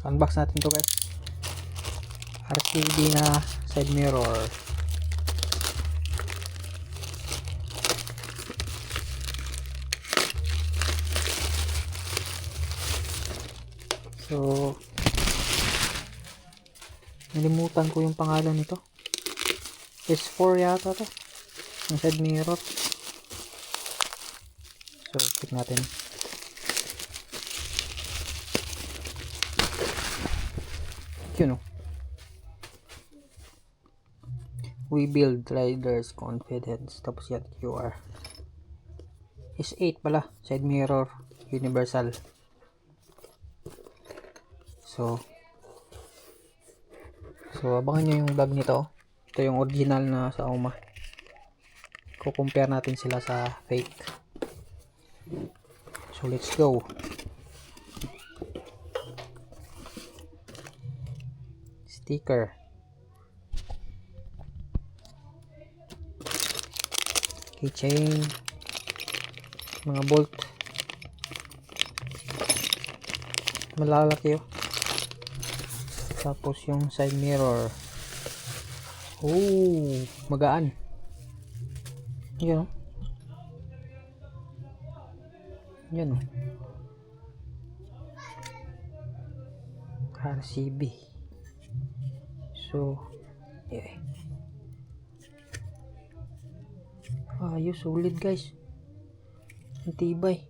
Unbox natin to guys. RCB na side mirror. So nalimutan ko yung pangalan nito. S4 yata to, yung side mirror. So check natin. Yun o. We build riders confidence. Tapos yan QR. S8 pala, side mirror, universal. So abangan nyo yung vlog nito. Ito yung original na sa Uma. Kukompare natin sila sa fake. So let's go. Sticker. Keychain. Mga bolt. Malalaki oh. Tapos yung side mirror. Oh, magaan. Yan oh. Yan oh. RCB. So, yeah. Ayos, solid guys. Ang tibay.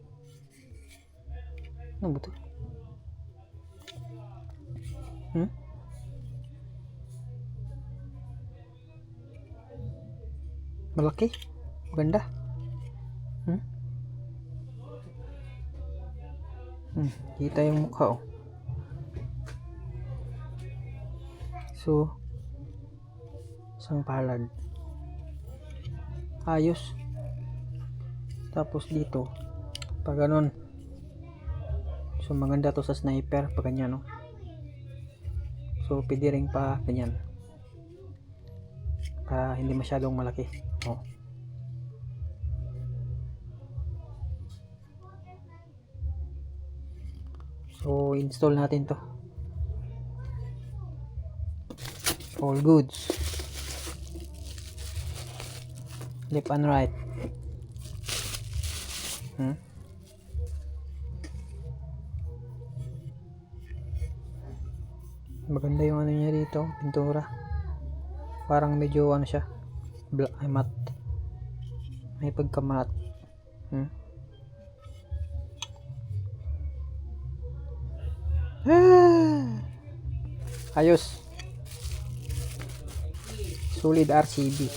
Ano ba ito? Malaki. Maganda. Kita yung mukha oh. So, isang palad. Ayos. Tapos dito, pag ganon. So, maganda to sa sniper. Pag ganyan no. So, pwede rin pa ganyan. Para hindi masyadong malaki. Oh. So, install natin to. All goods. Left and right. Maganda yung ano niya dito, pintura. Parang medyo ano siya, black, matte. May pagka-matte. Ayos. Solid RCB.